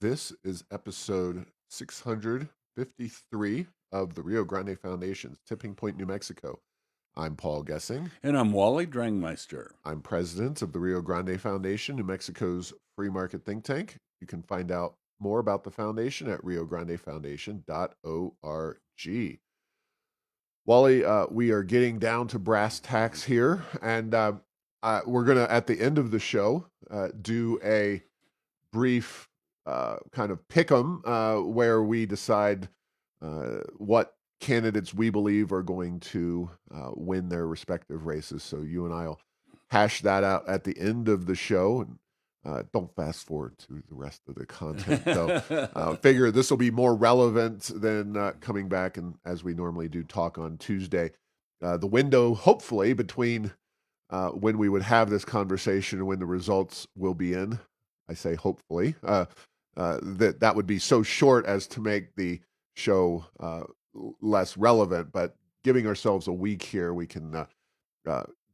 This is episode 653 of the Rio Grande Foundation's Tipping Point, New Mexico. I'm Paul Gessing. And I'm Wally Drangmeister. I'm president of the Rio Grande Foundation, New Mexico's free market think tank. You can find out more about the foundation at riograndefoundation.org. Wally, we are getting down to brass tacks here, and we're going to, at the end of the show, do a brief kind of pick 'em where we decide what candidates we believe are going to win their respective races. So you and I'll hash that out at the end of the show. And don't fast forward to the rest of the content, though. Figure this will be more relevant than coming back and, as we normally do, talk on Tuesday. The window, hopefully, between when we would have this conversation and when the results will be in, I say hopefully, that would be so short as to make the show less relevant. But giving ourselves a week here, we can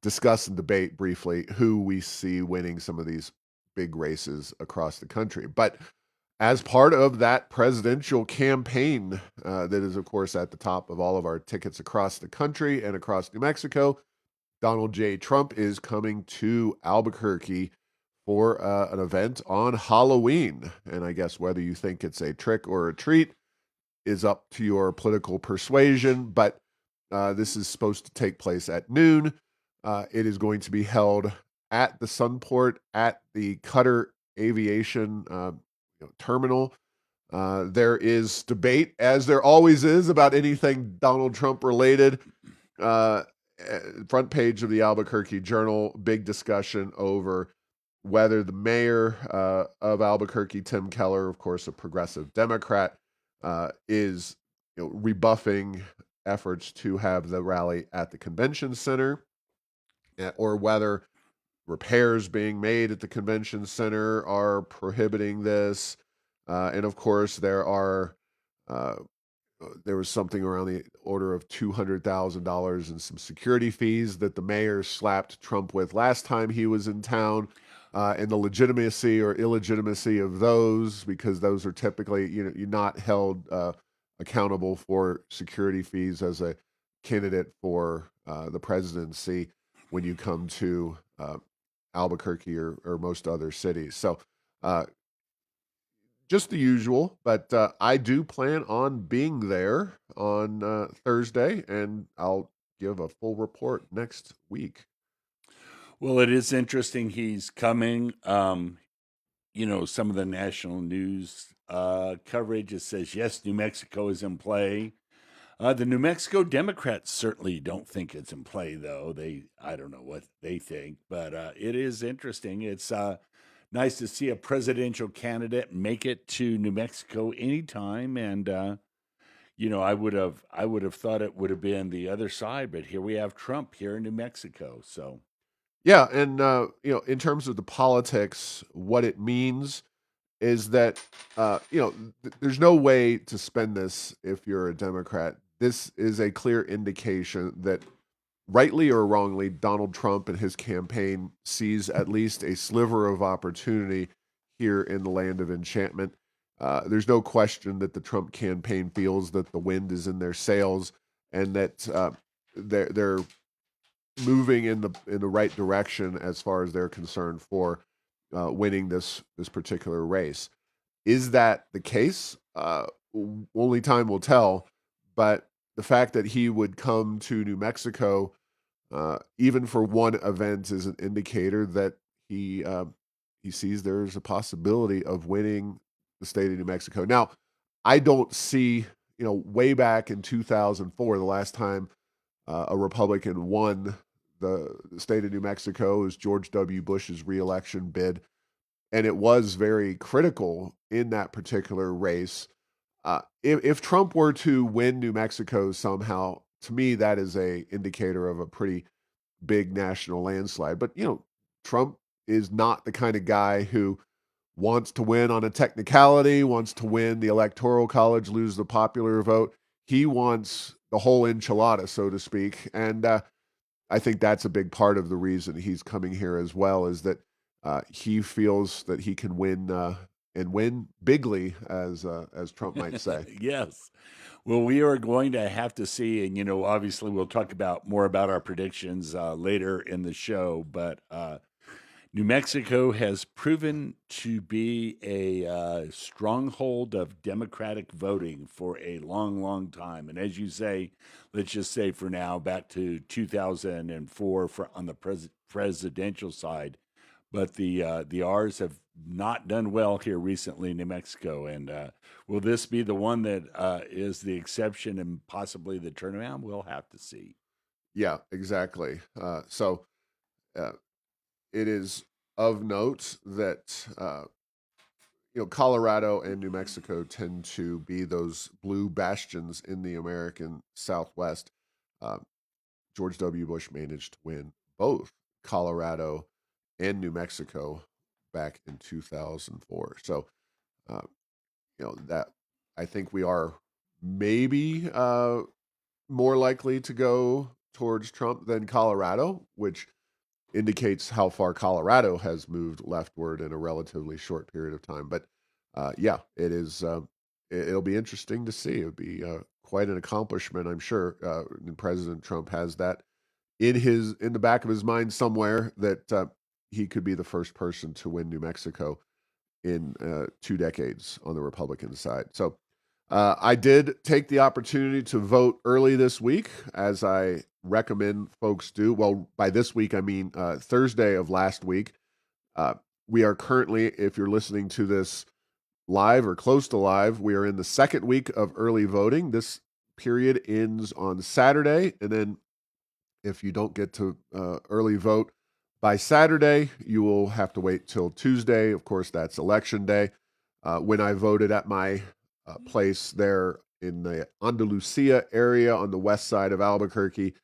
discuss and debate briefly who we see winning some of these big races across the country. But as part of that presidential campaign that is, of course, at the top of all of our tickets across the country and across New Mexico, Donald J. Trump is coming to Albuquerque for an event on Halloween. And I guess whether you think it's a trick or a treat is up to your political persuasion. But this is supposed to take place at noon. It is going to be held at the Sunport at the Cutter Aviation Terminal. There is debate, as there always is, about anything Donald Trump related. Front page of the Albuquerque Journal, big discussion over whether the mayor of Albuquerque, Tim Keller, of course, a progressive Democrat, is rebuffing efforts to have the rally at the convention center, or whether repairs being made at the convention center are prohibiting this. And of course, there was something around the order of $200,000 in some security fees that the mayor slapped Trump with last time he was in town, and the legitimacy or illegitimacy of those, because those are typically, you're not held accountable for security fees as a candidate for the presidency when you come to Albuquerque or most other cities. So just the usual, but I do plan on being there on Thursday, and I'll give a full report next week. Well, it is interesting he's coming. Some of the national news coverage, it says, yes, New Mexico is in play. The New Mexico Democrats certainly don't think it's in play, though. I don't know what they think, but it is interesting. It's nice to see a presidential candidate make it to New Mexico anytime, and I would have thought it would have been the other side, but here we have Trump here in New Mexico. So Yeah, and in terms of the politics, what it means is that there's no way to spend this if you're a Democrat. This is a clear indication that, rightly or wrongly, Donald Trump and his campaign sees at least a sliver of opportunity here in the land of enchantment. There's no question that the Trump campaign feels that the wind is in their sails, and that they're moving in the right direction as far as they're concerned for winning this particular race. Is that the case? Only time will tell. But the fact that he would come to New Mexico, even for one event, is an indicator that he sees there's a possibility of winning the state of New Mexico. Now, I don't see, way back in 2004, the last time a Republican won the state of New Mexico is George W. Bush's reelection bid, and it was very critical in that particular race. If Trump were to win New Mexico somehow, to me that is a indicator of a pretty big national landslide. But Trump is not the kind of guy who wants to win on a technicality, wants to win the electoral college, lose the popular vote. He wants the whole enchilada, so to speak, and I think that's a big part of the reason he's coming here as well, is that he feels that he can win and win bigly, as Trump might say. Yes. Well, we are going to have to see, and obviously we'll talk about more about our predictions later in the show. But New Mexico has proven to be a stronghold of Democratic voting for a long, long time. And as you say, let's just say for now, back to 2004 on the presidential side. But the R's have not done well here recently in New Mexico. And will this be the one that is the exception and possibly the turnaround? We'll have to see. Yeah, exactly. So it is of note that Colorado and New Mexico tend to be those blue bastions in the American Southwest. Uh, George W. Bush managed to win both Colorado and New Mexico back in 2004. So, uh, that I think we are maybe more likely to go towards Trump than Colorado, which indicates how far Colorado has moved leftward in a relatively short period of time. But yeah, it is. It'll be interesting to see. It'll be quite an accomplishment, I'm sure. And President Trump has that in the back of his mind somewhere, that he could be the first person to win New Mexico in 2 decades on the Republican side. So I did take the opportunity to vote early this week, as I recommend folks do. Well, by this week, I mean Thursday of last week. Uh, we are currently, if you're listening to this live or close to live, we are in the second week of early voting. This period ends on Saturday. And then if you don't get to early vote by Saturday, you will have to wait till Tuesday. Of course, that's election day. When I voted at my place there in the Andalusia area on the west side of Albuquerque,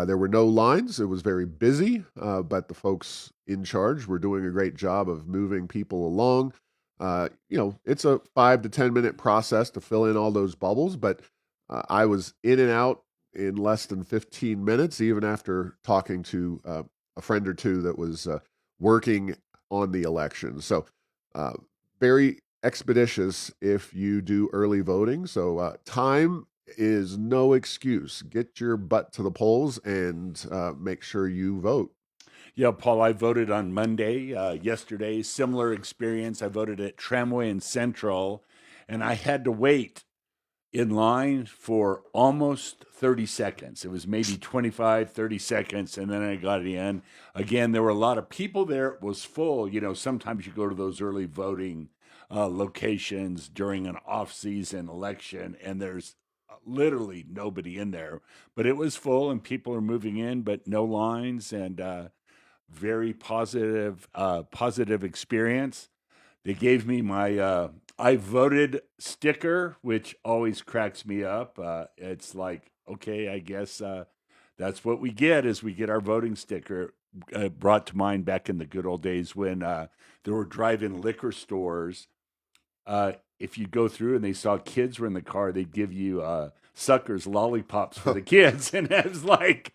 there were no lines. It was very busy, but the folks in charge were doing a great job of moving people along. It's a 5 to 10 minute process to fill in all those bubbles, but I was in and out in less than 15 minutes, even after talking to a friend or two that was working on the election. So, very expeditious if you do early voting. So, time is no excuse. Get your butt to the polls and make sure you vote. Yeah, Paul, I voted on Monday, yesterday. Similar experience. I voted at Tramway and Central, and I had to wait in line for almost 30 seconds. It was maybe 25, 30 seconds, and then I got in. Again, there were a lot of people there. It was full. Sometimes you go to those early voting locations during an off-season election, and there's literally nobody in there. But it was full, and people are moving in, but no lines, and very positive experience. They gave me my I voted sticker, which always cracks me up. It's like, okay, I guess that's what we get, is we get our voting sticker. Brought to mind back in the good old days when there were drive-in liquor stores. If you go through and they saw kids were in the car, they'd give you suckers, lollipops for the kids. And I was like,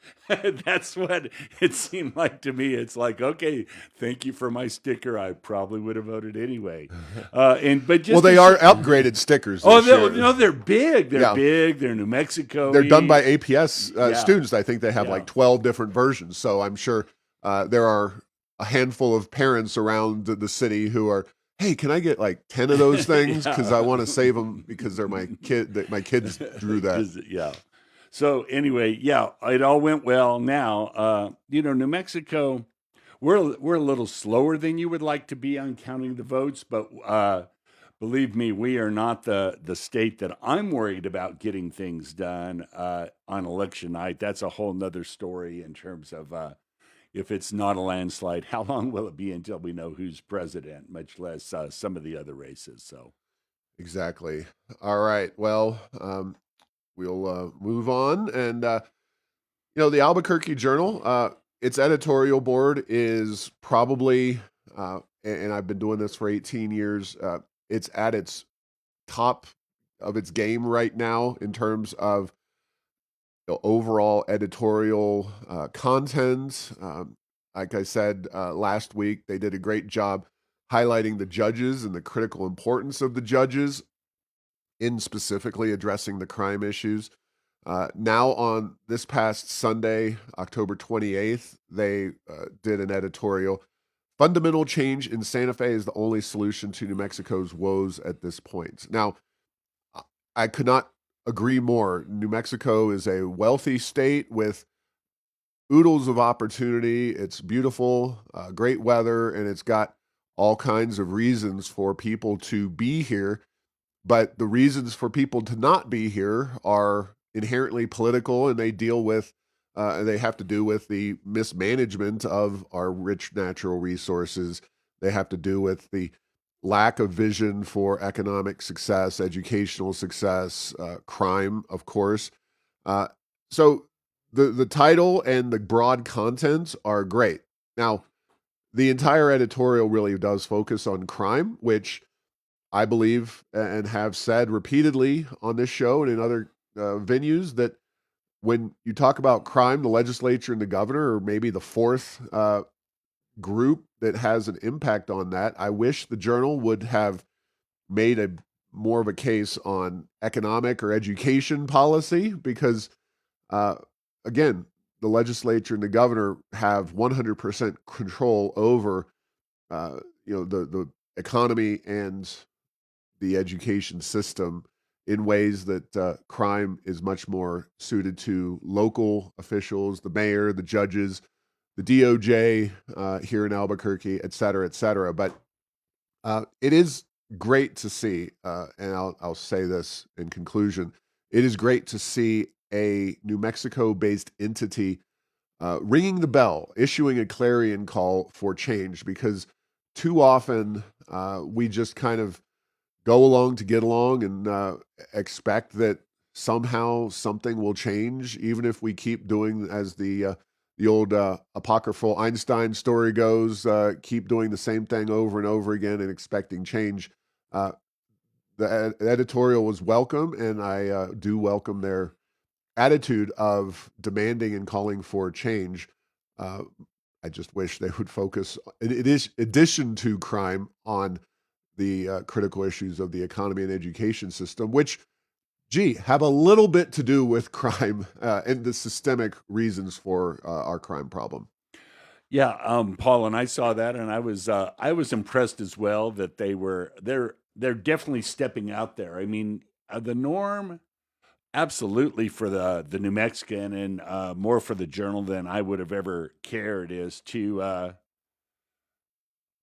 that's what it seemed like to me. It's like, okay, thank you for my sticker. I probably would have voted anyway. But just Well, they are upgraded stickers. oh, This year. no, they're big. They're Yeah. big. They're New Mexico. They're done by APS Yeah. students. I think they have Yeah. like 12 different versions. So I'm sure there are a handful of parents around the city who are, hey, can I get like 10 of those things? Because I want to save them because they're my kid. My kids drew that. Yeah. So anyway, yeah, it all went well. Now, New Mexico, we're a little slower than you would like to be on counting the votes, but believe me, we are not the state that I'm worried about getting things done on election night. That's a whole nother story in terms of if it's not a landslide, how long will it be until we know who's president, much less some of the other races. So Exactly. All right. Well, we'll move on. And, the Albuquerque Journal, its editorial board is probably, and I've been doing this for 18 years, it's at its top of its game right now in terms of overall editorial content. Like I said last week, they did a great job highlighting the judges and the critical importance of the judges in specifically addressing the crime issues. Now, on this past Sunday, October 28th, they did an editorial. Fundamental change in Santa Fe is the only solution to New Mexico's woes at this point. Now, I could not agree more. New Mexico is a wealthy state with oodles of opportunity. It's beautiful, great weather, and it's got all kinds of reasons for people to be here. But the reasons for people to not be here are inherently political, and they have to do with the mismanagement of our rich natural resources. They have to do with the lack of vision for economic success, educational success, crime, of course. Uh, so the title and the broad content are great. Now, the entire editorial really does focus on crime, which I believe and have said repeatedly on this show and in other venues that when you talk about crime, the legislature and the governor are maybe the fourth group that has an impact on that. I wish the Journal would have made a more of a case on economic or education policy because, uh, again, the legislature and the governor have 100% control over, the economy and the education system in ways that crime is much more suited to local officials, the mayor, the judges, the DOJ here in Albuquerque, et cetera, et cetera. But it is great to see, and I'll say this in conclusion, it is great to see a New Mexico-based entity ringing the bell, issuing a clarion call for change, because too often we just kind of go along to get along and expect that somehow something will change, even if we keep doing as the old apocryphal Einstein story goes, keep doing the same thing over and over again and expecting change. Uh, the editorial was welcome, and I do welcome their attitude of demanding and calling for change. Uh, I just wish they would focus, in addition to crime, on the critical issues of the economy and education system, which, have a little bit to do with crime and the systemic reasons for our crime problem. Yeah, Paul, and I saw that, and I was impressed as well that they're definitely stepping out there. I mean, the norm, absolutely for the New Mexican, and more for the Journal than I would have ever cared, is to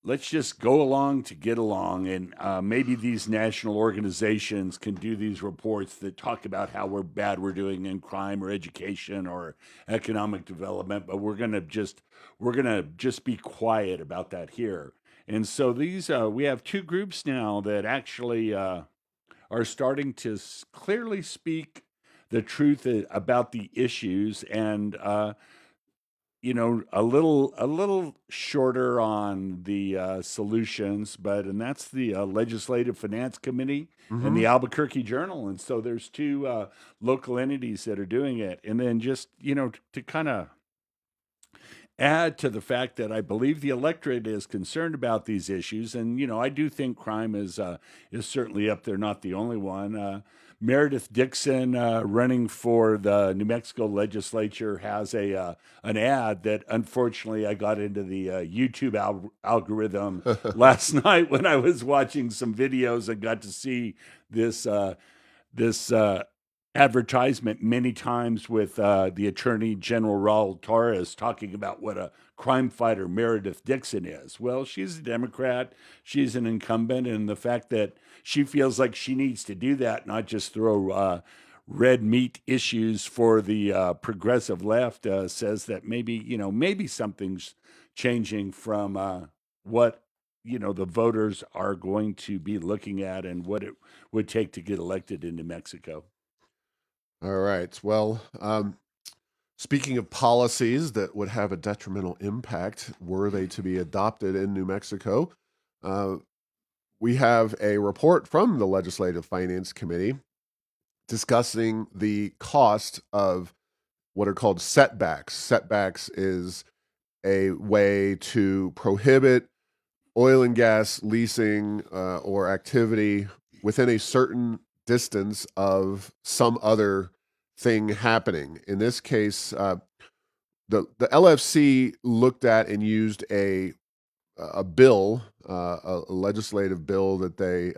let's just go along to get along. And maybe these national organizations can do these reports that talk about how we're doing in crime or education or economic development, but we're gonna just be quiet about that here. And so these we have two groups now that actually are starting to clearly speak the truth about the issues, and a little shorter on the solutions, but and that's the Legislative Finance Committee and Mm-hmm. the Albuquerque Journal. And so there's two local entities that are doing it. And then just to kind of add to the fact that I believe the electorate is concerned about these issues, and I do think crime is certainly up there, not the only one. Meredith Dixon, running for the New Mexico legislature, has a an ad that unfortunately I got into the YouTube algorithm last night when I was watching some videos and got to see this this advertisement many times with the Attorney General Raul Torres talking about what a crime fighter Meredith Dixon is. Well, she's a Democrat, she's an incumbent, and the fact that she feels like she needs to do that, not just throw red meat issues for the progressive left, says that maybe something's changing from what the voters are going to be looking at and what it would take to get elected in New Mexico. All right. Well, speaking of policies that would have a detrimental impact, were they to be adopted in New Mexico, uh, we have a report from the Legislative Finance Committee discussing the cost of what are called setbacks. Setbacks is a way to prohibit oil and gas leasing or activity within a certain distance of some other thing happening. In this case, the LFC looked at and used a bill, a legislative bill that they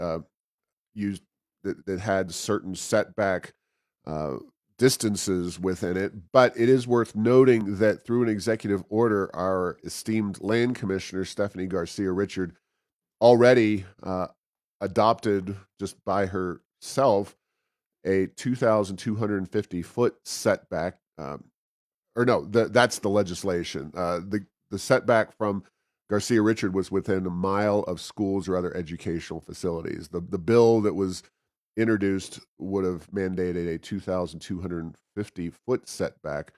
used that had certain setback uh, distances within it. But it is worth noting that through an executive order, our esteemed land commissioner, Stephanie Garcia Richard, already adopted just by herself a 2,250-foot setback. Or no, that's the legislation. The setback from Garcia Richard was within a mile of schools or other educational facilities. The bill that was introduced would have mandated a 2,250-foot setback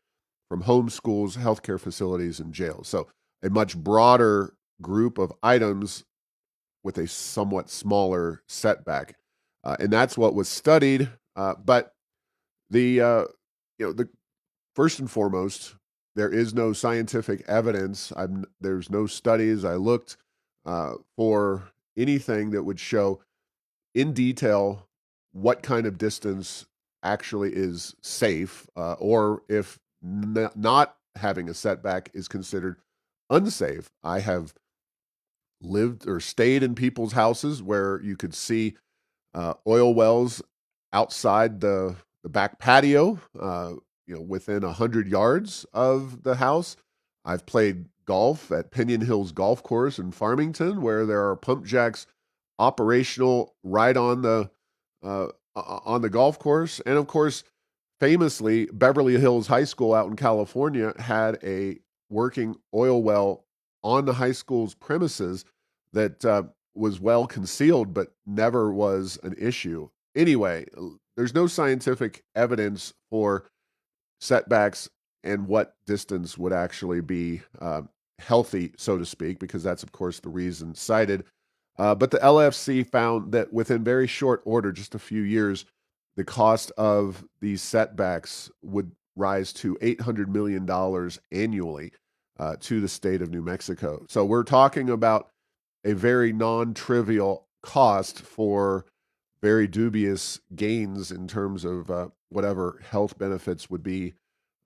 from home schools, healthcare facilities, and jails. So a much broader group of items with a somewhat smaller setback, and that's what was studied. But the the first and foremost, there is no scientific evidence. There's no studies. I looked for anything that would show in detail what kind of distance actually is safe, or if not having a setback is considered unsafe. I have lived or stayed in people's houses where you could see oil wells outside the back patio, within 100 yards of the house. I've played golf at Pinion Hills Golf Course in Farmington, where there are pump jacks operational right on the golf course. And of course, famously, Beverly Hills High School out in California had a working oil well on the high school's premises that was well concealed, but never was an issue. Anyway, there's no scientific evidence for setbacks and what distance would actually be healthy, so to speak, because that's, of course, the reason cited. But the LFC found that within very short order, just a few years, the cost of these setbacks would rise to $800 million annually to the state of New Mexico. So we're talking about a very non-trivial cost for very dubious gains in terms of whatever health benefits would be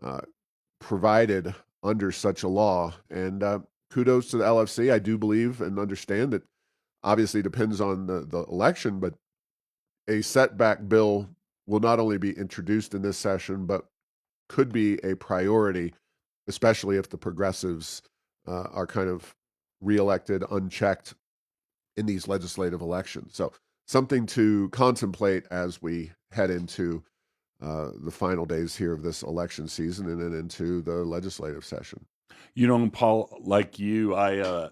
uh, provided under such a law. And kudos to the LFC. I do believe and understand that obviously depends on the election, but a setback bill will not only be introduced in this session, but could be a priority, especially if the progressives are kind of reelected unchecked in these legislative elections. So something to contemplate as we head into the final days here of this election season and then into the legislative session. Paul, like you, I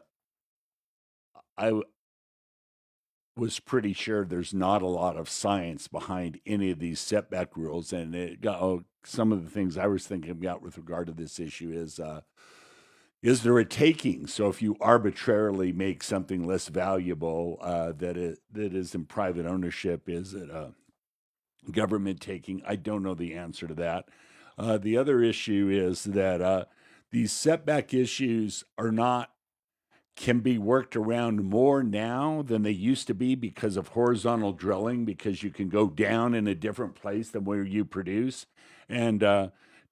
was pretty sure there's not a lot of science behind any of these setback rules, and some of the things I was thinking about with regard to this issue is there a taking? So if you arbitrarily make something less valuable that is in private ownership, is it a government taking? I don't know the answer to that. The other issue is that these setback issues can be worked around more now than they used to be because of horizontal drilling, because you can go down in a different place than where you produce. And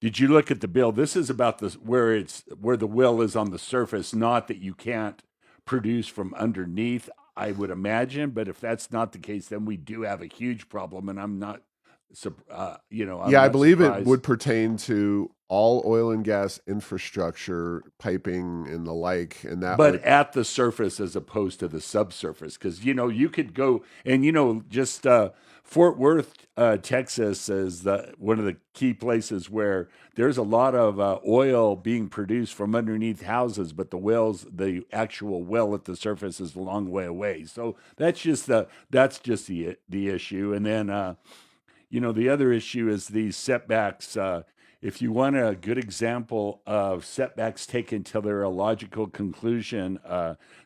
did you look at the bill? This is about where the well is on the surface, not that you can't produce from underneath, I would imagine. But if that's not the case, then we do have a huge problem. And I'm not, I'm Yeah, I not believe it would surprised. pertain to all oil and gas infrastructure, piping and the like, and that But would. at the surface as opposed to the subsurface, because you could go and just Fort Worth, Texas, is one of the key places where there's a lot of oil being produced from underneath houses, but the actual well at the surface is a long way away. So that's just the issue. And then the other issue is these setbacks. If you want a good example of setbacks taken to their logical conclusion,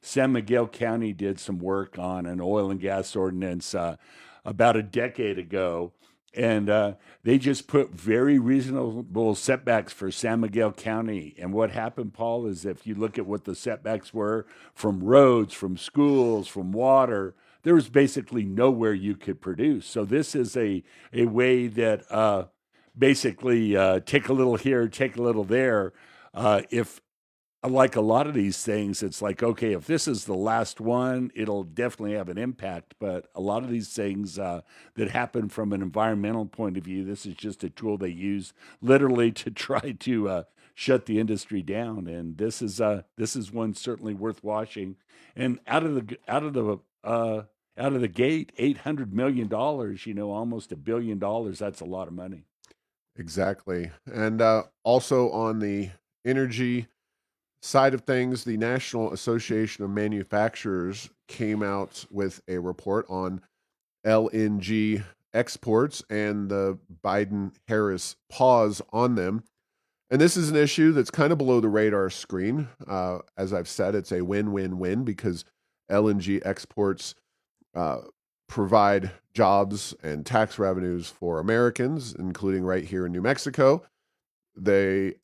San Miguel County did some work on an oil and gas ordinance about a decade ago. And they just put very reasonable setbacks for San Miguel County. And what happened, Paul, is if you look at what the setbacks were from roads, from schools, from water, there was basically nowhere you could produce. So this is a way that basically take a little here, take a little there. If like a lot of these things, it's like, okay, if this is the last one, it'll definitely have an impact. But a lot of these things that happen from an environmental point of view, this is just a tool they use literally to try to shut the industry down. And this is one certainly worth watching. And out of the gate, $800 million, almost $1 billion. That's a lot of money. Exactly. And also on the energy side of things, the National Association of Manufacturers came out with a report on LNG exports and the Biden Harris pause on them. And this is an issue that's kind of below the radar screen. As I've said, it's a win win win because LNG exports uh, provide jobs and tax revenues for Americans, including right here in New Mexico. They,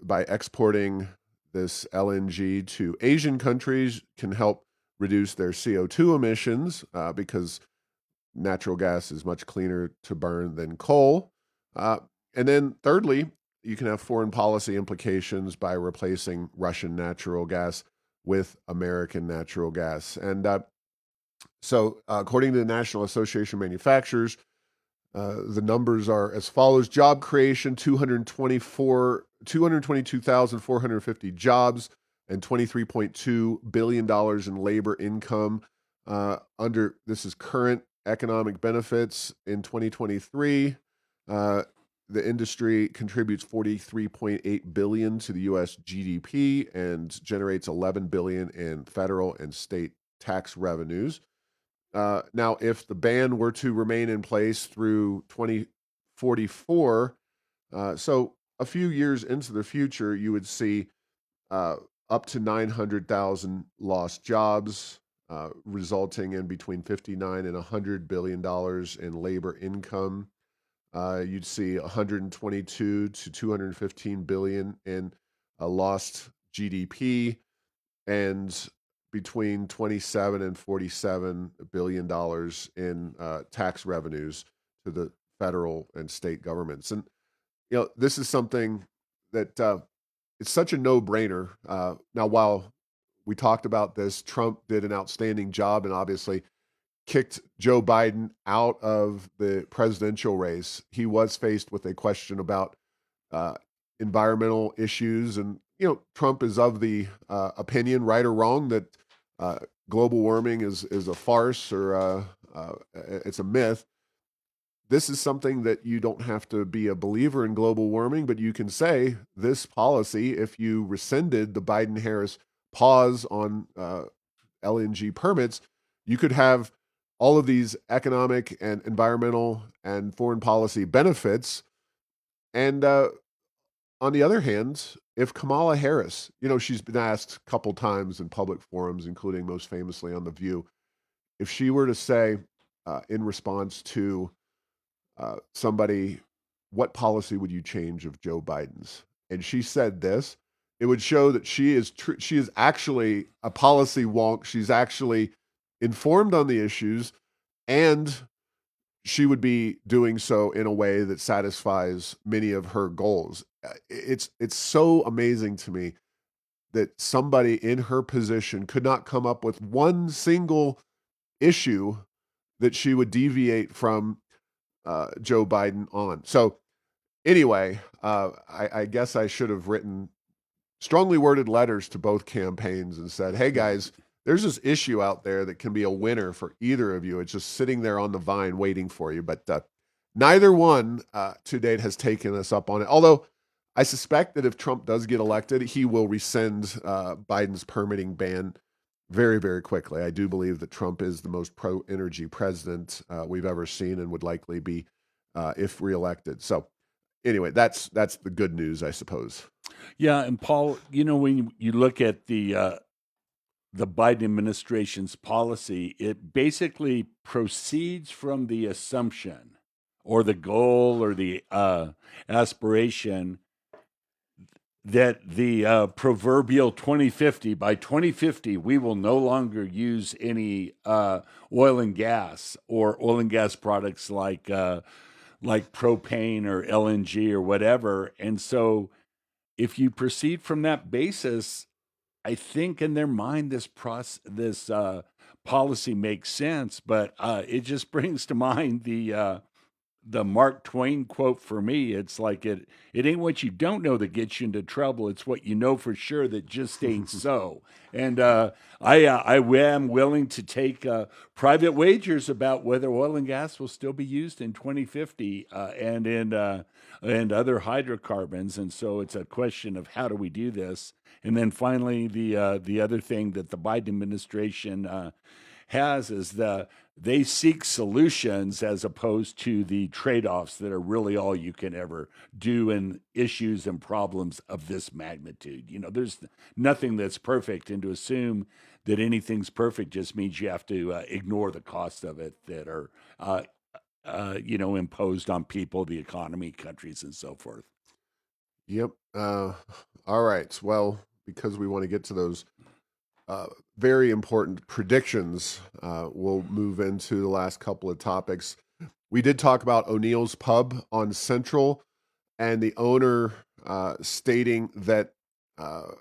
by exporting this LNG to Asian countries, can help reduce their CO2 emissions because natural gas is much cleaner to burn than coal. And then, thirdly, you can have foreign policy implications by replacing Russian natural gas with American natural gas. And according to the National Association of Manufacturers, the numbers are as follows: job creation, 222,450 jobs, and $23.2 billion in labor income. Under this is current economic benefits in 2023. The industry contributes 43.8 billion to the US GDP and generates 11 billion in federal and state tax revenues. Now, if the ban were to remain in place through 2044, so a few years into the future, you would see uh, up to 900,000 lost jobs, resulting in between 59 and $100 billion in labor income. You'd see 122 to 215 billion in lost GDP and between 27 and 47 billion dollars in tax revenues to the federal and state governments. And this is something that it's such a no-brainer. Now, while we talked about this, Trump did an outstanding job and obviously kicked Joe Biden out of the presidential race. He was faced with a question about uh, environmental issues, and Trump is of the opinion, right or wrong, that uh, global warming is a farce or it's a myth. This is something that you don't have to be a believer in global warming, but you can say this policy, if you rescinded the Biden Harris pause on LNG permits, you could have all of these economic and environmental and foreign policy benefits. And on the other hand, if Kamala Harris, she's been asked a couple times in public forums, including most famously on The View, if she were to say in response to somebody, what policy would you change of Joe Biden's? And she said this, it would show that she is actually a policy wonk. She's actually informed on the issues, and she would be doing so in a way that satisfies many of her goals. It's so amazing to me that somebody in her position could not come up with one single issue that she would deviate from Joe Biden on. So anyway, I guess I should have written strongly worded letters to both campaigns and said, hey guys, there's this issue out there that can be a winner for either of you. It's just sitting there on the vine waiting for you. But neither one to date has taken us up on it. Although I suspect that if Trump does get elected, he will rescind Biden's permitting ban very, very quickly. I do believe that Trump is the most pro-energy president we've ever seen and would likely be if reelected. So anyway, that's the good news, I suppose. Yeah, and Paul, when you look at the Biden administration's policy, it basically proceeds from the assumption, or the goal or the aspiration that the proverbial 2050, by 2050, we will no longer use any oil and gas or oil and gas products like propane or LNG or whatever. And so if you proceed from that basis, I think in their mind this policy makes sense, but it just brings to mind the Mark Twain quote for me. It's like it ain't what you don't know that gets you into trouble. It's what you know for sure that just ain't so. And I am willing to take private wagers about whether oil and gas will still be used in 2050 and other hydrocarbons. And so it's a question of how do we do this. And then finally, the other thing that the Biden administration has is they seek solutions as opposed to the trade-offs that are really all you can ever do in issues and problems of this magnitude. You know, there's nothing that's perfect, and to assume that anything's perfect just means you have to ignore the cost of it that are imposed on people, the economy, countries, and so forth. Yep. All right. Well, because we want to get to those very important predictions, we'll move into the last couple of topics. We did talk about O'Neill's Pub on Central and the owner stating that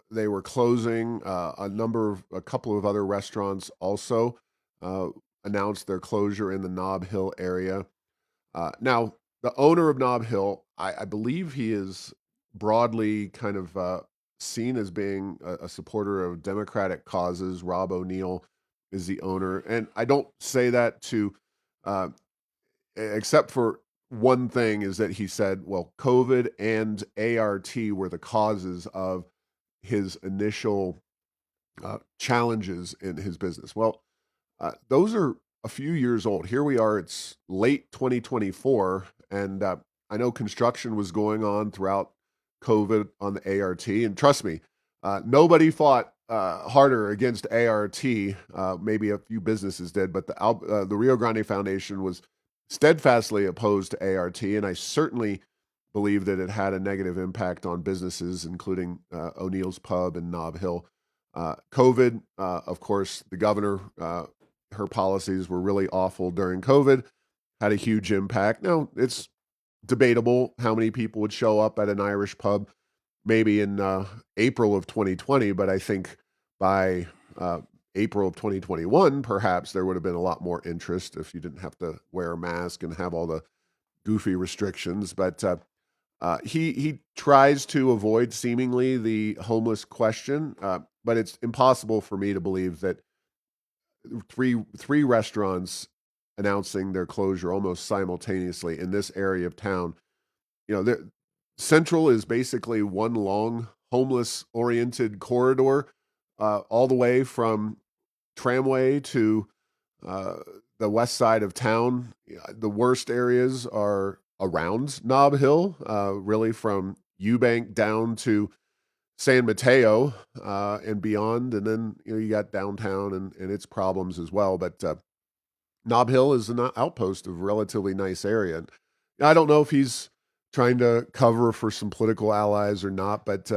they were closing. A couple of other restaurants also announced their closure in the Nob Hill area. Now, the owner of Nob Hill, I believe he is broadly kind of seen as being a supporter of democratic causes. Rob O'Neill is the owner, and I don't say that to, uh, except for one thing, is that he said, well, COVID and ART were the causes of his initial challenges in his business. Well, those are a few years old. Here we are, it's late 2024, and I know construction was going on throughout COVID on the ART. And trust me, nobody fought harder against ART. Maybe a few businesses did, but the Rio Grande Foundation was steadfastly opposed to ART, and I certainly believe that it had a negative impact on businesses, including O'Neill's Pub and Nob Hill. COVID, of course, the governor, her policies were really awful during COVID, had a huge impact. Now, it's debatable how many people would show up at an Irish pub maybe in April of 2020, but I think by April of 2021, perhaps there would have been a lot more interest if you didn't have to wear a mask and have all the goofy restrictions. But he tries to avoid seemingly the homeless question, but it's impossible for me to believe that three restaurants announcing their closure almost simultaneously in this area of town. You know, Central is basically one long homeless-oriented corridor, all the way from Tramway to the west side of town. The worst areas are around Nob Hill, really from Eubank down to San Mateo and beyond, and then you got downtown and its problems as well. But Nob Hill is an outpost of a relatively nice area. And I don't know if he's trying to cover for some political allies or not, but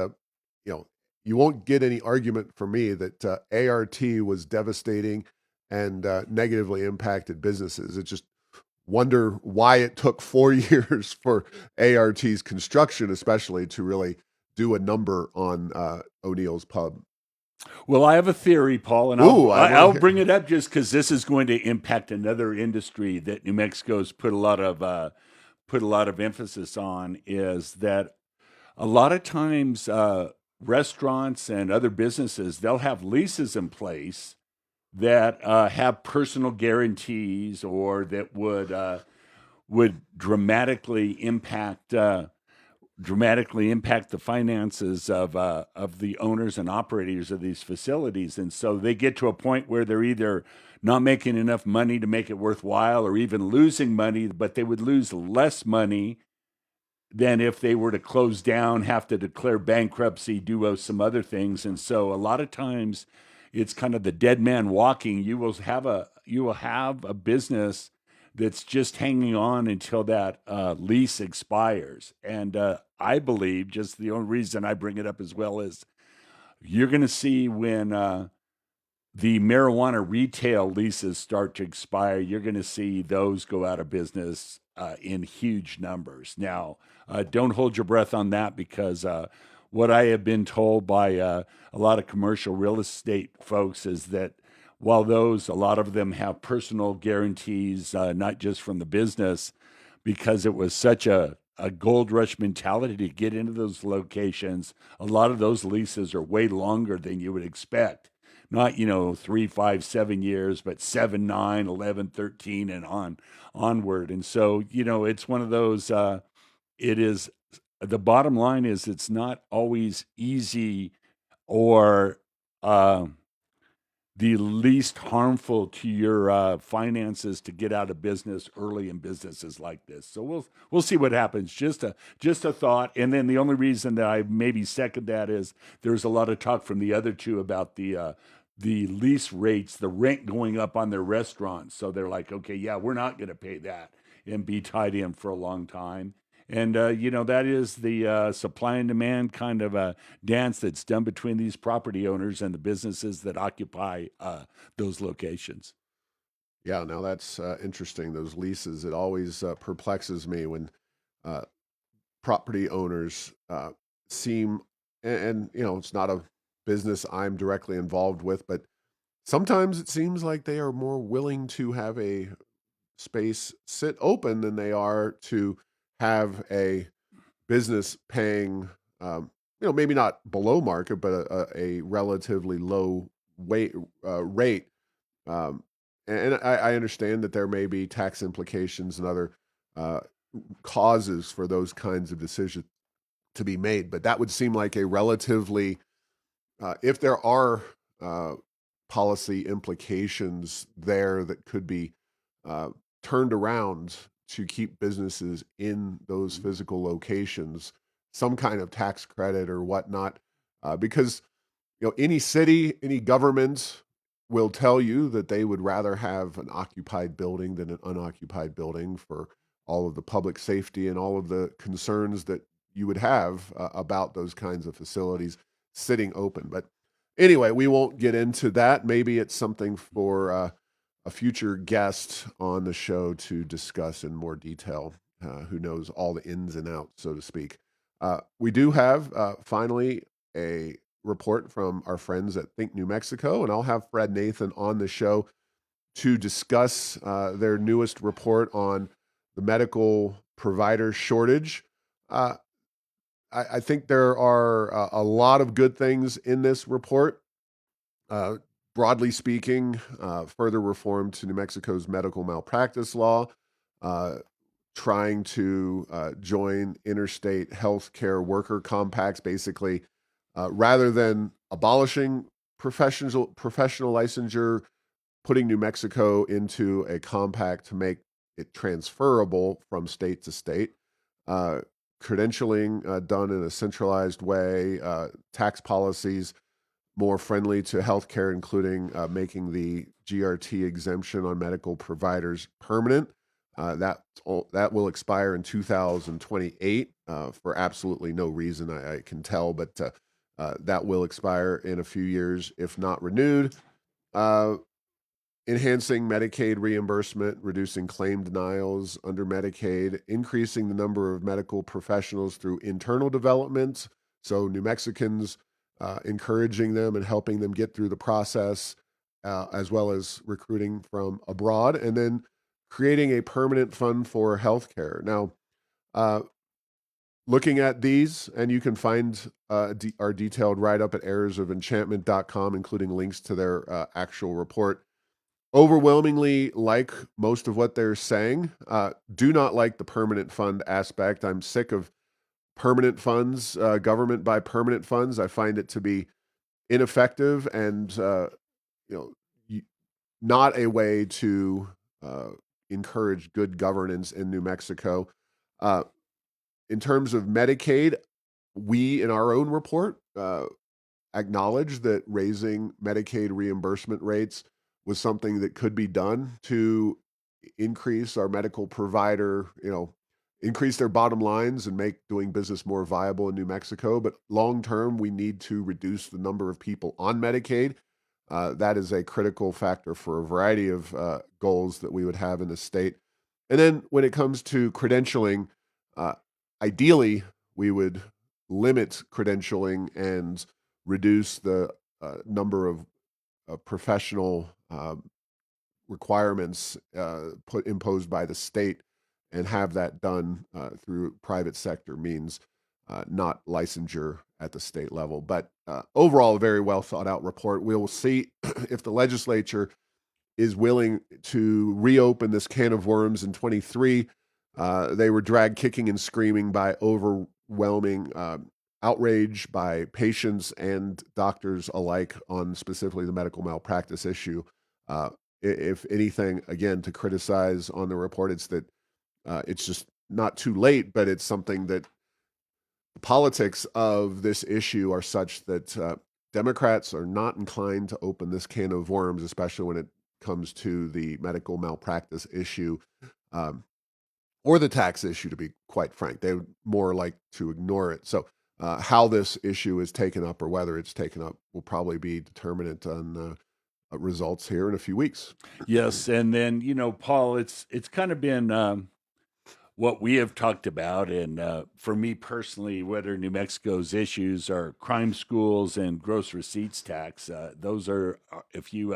you won't get any argument from me that ART was devastating and negatively impacted businesses. It's just wonder why it took 4 years for ART's construction, especially, to really do a number on O'Neill's Pub. Well, I have a theory, Paul, and I'll bring it up just because this is going to impact another industry that New Mexico's put a lot of emphasis on. Is that a lot of times restaurants and other businesses, they'll have leases in place that have personal guarantees or that would dramatically impact the finances of the owners and operators of these facilities. And so they get to a point where they're either not making enough money to make it worthwhile or even losing money, but they would lose less money than if they were to close down, have to declare bankruptcy, do some other things. And so a lot of times it's kind of the dead man walking. You will have a business that's just hanging on until that lease expires. And I believe, just the only reason I bring it up as well is you're going to see when the marijuana retail leases start to expire, you're going to see those go out of business in huge numbers. Now, don't hold your breath on that because what I have been told by a lot of commercial real estate folks is that while those, a lot of them have personal guarantees, not just from the business, because it was such a gold rush mentality to get into those locations, a lot of those leases are way longer than you would expect, not 3, 5, 7 years, but 7, 9, 11, 13, and onward. And so it's one of those. It is the bottom line is it's not always easy or uh, the least harmful to your finances to get out of business early in businesses like this. So we'll see what happens. Just a thought. And then the only reason that I maybe second that is there's a lot of talk from the other two about the lease rates, the rent going up on their restaurants. So they're like, okay, yeah, we're not going to pay that and be tied in for a long time. And that is the supply and demand kind of a dance that's done between these property owners and the businesses that occupy those locations. Yeah, now that's interesting. Those leases, it always perplexes me when uh, property owners seem, and it's not a business I'm directly involved with, but sometimes it seems like they are more willing to have a space sit open than they are to have a business paying, maybe not below market, but a relatively low rate. Um, and I understand that there may be tax implications and other uh, causes for those kinds of decisions to be made, but that would seem like a relatively, if there are uh, policy implications there that could be uh, turned around to keep businesses in those physical locations, some kind of tax credit or whatnot, because any city, any government will tell you that they would rather have an occupied building than an unoccupied building for all of the public safety and all of the concerns that you would have about those kinds of facilities sitting open. But anyway, we won't get into that. Maybe it's something for a future guest on the show to discuss in more detail, who knows all the ins and outs, so to speak. We do have finally a report from our friends at Think New Mexico, and I'll have Fred Nathan on the show to discuss their newest report on the medical provider shortage. Uh, I think there are a lot of good things in this report. Uh, Broadly speaking, further reform to New Mexico's medical malpractice law, uh, trying to join interstate healthcare worker compacts, basically, rather than abolishing professional licensure, putting New Mexico into a compact to make it transferable from state to state. Uh, Credentialing done in a centralized way, tax policies more friendly to healthcare, including making the GRT exemption on medical providers permanent. That will expire in 2028 for absolutely no reason I can tell, but that will expire in a few years if not renewed. Uh, Enhancing Medicaid reimbursement, reducing claim denials under Medicaid, increasing the number of medical professionals through internal development. So, New Mexicans, encouraging them and helping them get through the process, as well as recruiting from abroad, and then creating a permanent fund for healthcare. Now, uh, looking at these, and you can find our detailed write up at errorsofenchantment.com, including links to their actual report. Overwhelmingly like most of what they're saying. Do not like the permanent fund aspect. I'm sick of permanent funds, government by permanent funds. I find it to be ineffective and you know not a way to uh, encourage good governance in New Mexico. Uh, in terms of Medicaid, we in our own report acknowledge that raising Medicaid reimbursement rates was something that could be done to increase our medical provider, increase their bottom lines and make doing business more viable in New Mexico. But long term, we need to reduce the number of people on Medicaid. That is a critical factor for a variety of goals that we would have in the state. And then when it comes to credentialing, uh, ideally, we would limit credentialing and reduce the number of professional requirements imposed by the state, and have that done through private sector means, not licensure at the state level. But overall, a very well thought out report. We will see if the legislature is willing to reopen this can of worms in 23. They were dragged kicking and screaming by overwhelming outrage by patients and doctors alike on specifically the medical malpractice issue. If anything, again, to criticize on the report, it's that it's just not too late, but it's something that the politics of this issue are such that Democrats are not inclined to open this can of worms, especially when it comes to the medical malpractice issue, or the tax issue, to be quite frank. They would more like to ignore it. So how this issue is taken up or whether it's taken up will probably be determinant on results here in a few weeks. Yes, and then Paul, it's kind of been what we have talked about, and for me personally, whether New Mexico's issues are crime schools and gross receipts tax, those are if you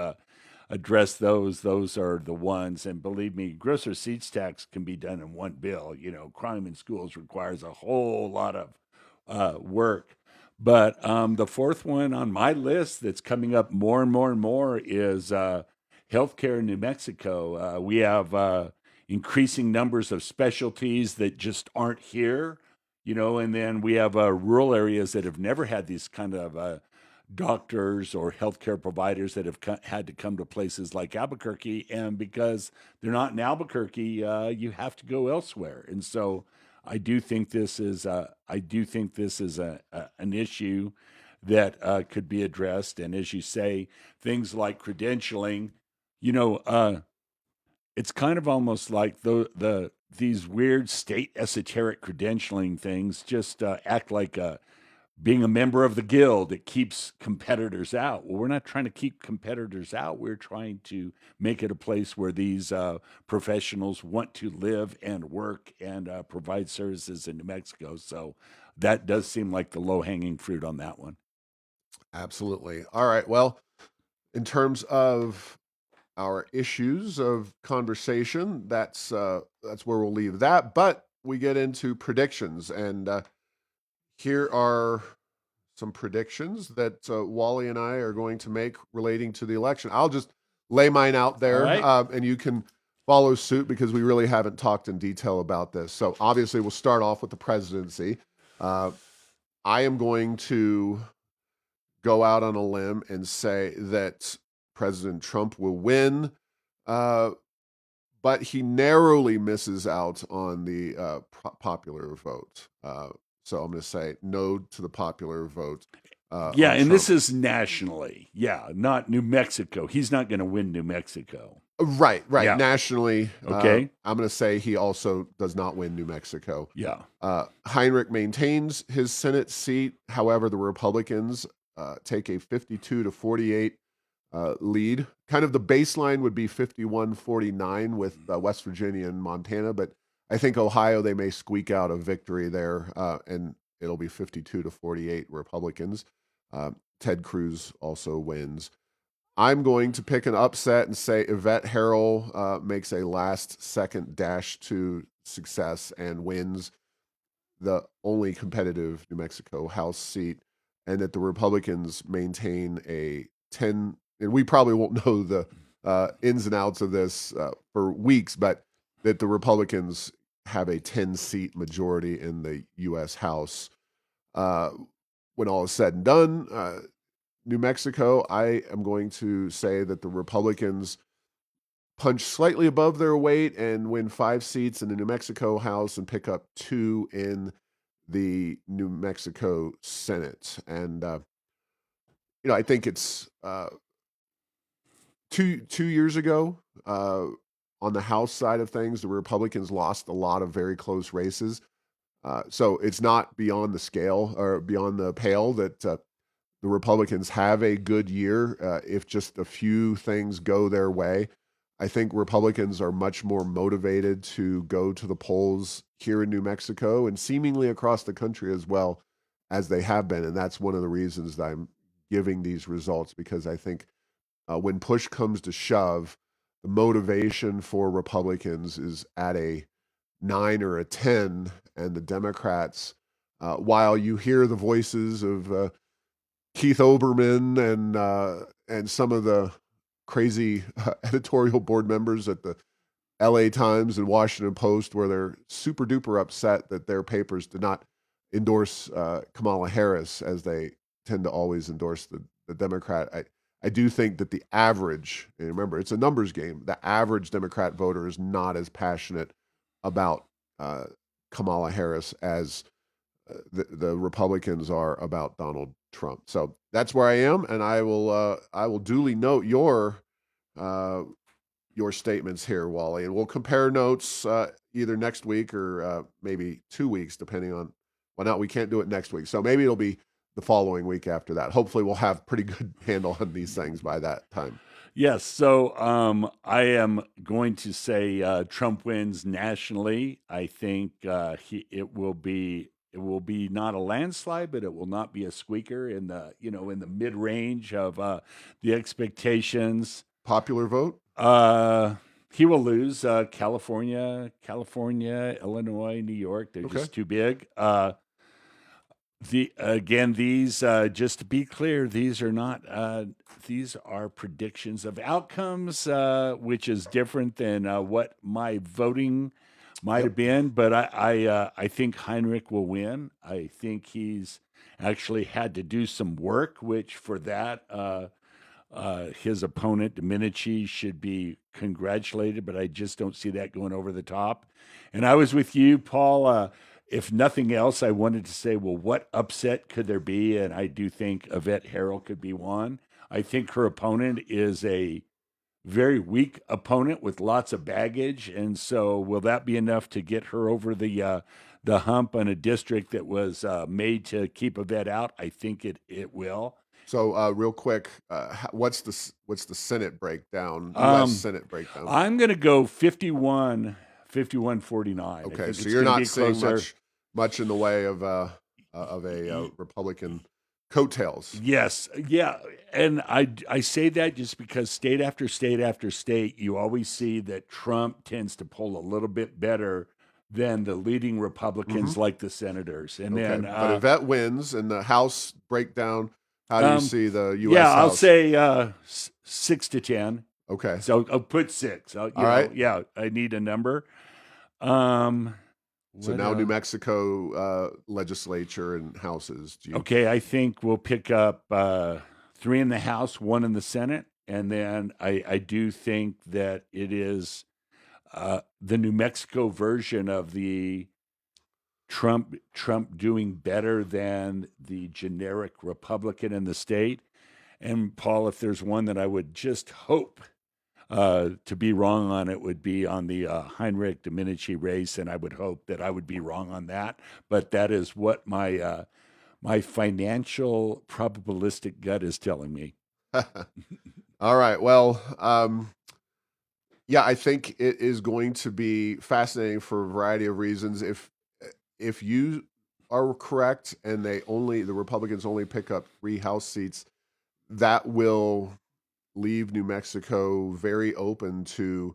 address those are the ones. And believe me, gross receipts tax can be done in one bill. Crime in schools requires a whole lot of work. But the fourth one on my list that's coming up more and more and more is healthcare in New Mexico. We have increasing numbers of specialties that just aren't here, and then we have rural areas that have never had these kind of doctors or healthcare providers that have had to come to places like Albuquerque, and because they're not in Albuquerque, you have to go elsewhere. And so, I do think this is an issue that could be addressed. And as you say, things like credentialing, you know, uh, it's kind of almost like these weird state esoteric credentialing things just act like being a member of the guild. It keeps competitors out. Well, we're not trying to keep competitors out. We're trying to make it a place where these professionals want to live and work and provide services in New Mexico. So that does seem like the low hanging fruit on that one. Absolutely. All right. Well, in terms of our issues of conversation, that's where we'll leave that. But we get into predictions, and here are some predictions that Wally and I are going to make relating to the election. I'll just lay mine out All there, right. and you can follow suit because we really haven't talked in detail about this. So obviously, we'll start off with the presidency. Uh, I am going to go out on a limb and say that President Trump will win, uh, but he narrowly misses out on the popular vote. So I'm going to say no to the popular vote Yeah, on and this Trump. is nationally. Yeah, not New Mexico. He's not going to win New Mexico. Right, right. Yeah. Nationally, Okay. I'm going to say he also does not win New Mexico. Yeah. Heinrich maintains his Senate seat. However, the Republicans take a 52-48 lead. Kind of the baseline would be 51-49 with West Virginia and Montana, but I think Ohio, they may squeak out a victory there, and it'll be 52-48 Republicans. Ted Cruz also wins. I'm going to pick an upset and say Yvette Harrell makes a last second dash to success and wins the only competitive New Mexico House seat, and that the Republicans maintain a 10, and we probably won't know the ins and outs of this for weeks, but that the Republicans have a 10-seat majority in the U.S. House. Uh, when all is said and done, New Mexico, I am going to say that the Republicans punch slightly above their weight and win 5 seats in the New Mexico House and pick up 2 in the New Mexico Senate. And I think it's 2 years ago. on the House side of things, the Republicans lost a lot of very close races. So it's not beyond the scale or beyond the pale that the Republicans have a good year if just a few things go their way. I think Republicans are much more motivated to go to the polls here in New Mexico and seemingly across the country as well as they have been. And that's one of the reasons that I'm giving these results, because I think when push comes to shove, the motivation for Republicans is at a 9 or a 10, and the Democrats, while you hear the voices of Keith Olbermann and some of the crazy editorial board members at the LA Times and Washington Post, where they're super duper upset that their papers did not endorse Kamala Harris, as they tend to always endorse the Democrat. I do think that the average, and remember, it's a numbers game, the average Democrat voter is not as passionate about Kamala Harris as the Republicans are about Donald Trump. So that's where I am, and I will duly note your statements here, Wally, and we'll compare notes either next week or maybe 2 weeks, depending on. Well, no, we can't do it next week, so maybe it'll be the following week after that. Hopefully, we'll have pretty good handle on these things by that time. Yes. So I am going to say Trump wins nationally. I think it will be not a landslide, but it will not be a squeaker in the mid range of the expectations. Popular vote? He will lose California, Illinois, New York. They're Okay. just too big. These just to be clear, these are not these are predictions of outcomes, which is different than what my voting might Yep. have been. But I think Heinrich will win. I think he's actually had to do some work, which for that his opponent Domenici should be congratulated. But I just don't see that going over the top. And I was with you, Paul. If nothing else, I wanted to say, well, what upset could there be? And I do think Yvette Harrell could be one. I think her opponent is a very weak opponent with lots of baggage, and so will that be enough to get her over the hump on a district that was made to keep Yvette out? I think it will. So, real quick, what's the Senate breakdown? U.S. Um, Senate breakdown. I'm going to go 51-49. I Okay, think so it's you're going to not be seeing closer. much in the way of a Republican coattails. Yes, yeah, and I say that just because state after state after state, you always see that Trump tends to pull a little bit better than the leading Hmm. Republicans, like the senators. And Okay, then, but Yvette wins, and the House breakdown. How do you um, see the yeah, U.S. I'll House? say 6 to 10. Okay, So I'll put six. all right. Yeah, I need a number. Um, So what now New else? Mexico legislature and houses. Do you? Okay, I think we'll pick up three in the House, one in the Senate, and then I do think that it is the New Mexico version of the Trump doing better than the generic Republican in the state. And Paul, if there's one that I would just hope to be wrong on, it would be on the Heinrich Domenici race, and I would hope that I would be wrong on that. But that is what my financial probabilistic gut is telling me. All right. Well, yeah, I think it is going to be fascinating for a variety of reasons. If you are correct and the Republicans only pick up 3 House seats, that will leave New Mexico very open to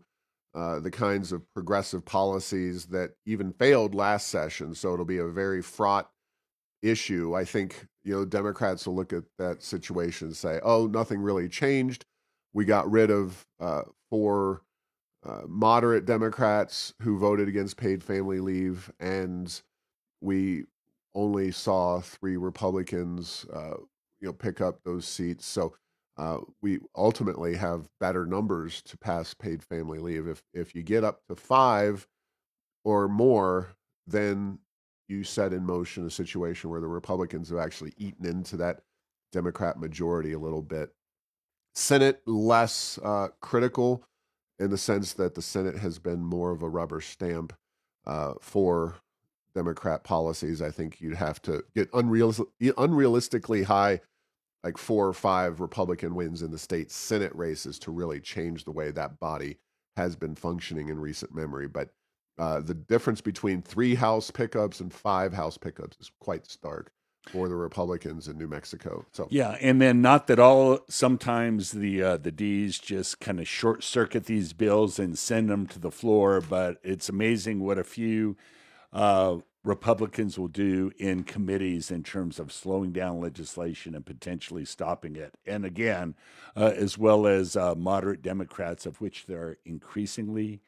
the kinds of progressive policies that even failed last session. So it'll be a very fraught issue. I think Democrats will look at that situation and say, "Oh, nothing really changed. We got rid of 4 moderate Democrats who voted against paid family leave, and we only saw 3 Republicans, pick up those seats. So we ultimately have better numbers to pass paid family leave. If you get up to 5 or more, then you set in motion a situation where the Republicans have actually eaten into that Democrat majority a little bit. Senate less critical. in the sense that the Senate has been more of a rubber stamp for Democrat policies. I think you'd have to get unrealistically high, like 4 or 5 Republican wins in the state Senate races to really change the way that body has been functioning in recent memory. But the difference between 3 House pickups and 5 House pickups is quite stark for the Republicans in New Mexico. So Yeah, and then sometimes the D's just kind of short circuit these bills and send them to the floor, but it's amazing what a few Republicans will do in committees in terms of slowing down legislation and potentially stopping it. And again, as well as moderate Democrats, of which there are increasingly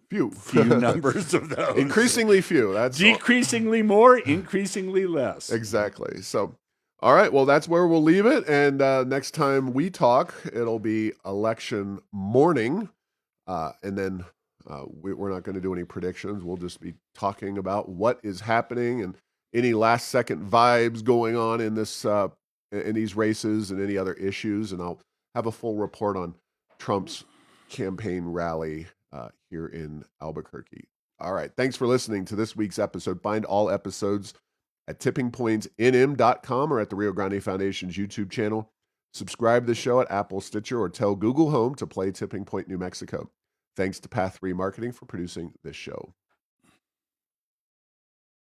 few numbers of those. Increasingly few. That's decreasingly more, increasingly less. Exactly. So, all right. Well, that's where we'll leave it. And next time we talk, it'll be election morning. And then we're not going to do any predictions. We'll just be talking about what is happening and any last second vibes going on in this in these races and any other issues. And I'll have a full report on Trump's campaign rally here in Albuquerque. All right. Thanks for listening to this week's episode. Find all episodes at tippingpointsnm.com or at the Rio Grande Foundation's YouTube channel. Subscribe to the show at Apple, Stitcher, or tell Google Home to play Tipping Point New Mexico. Thanks to Path 3 Marketing for producing this show.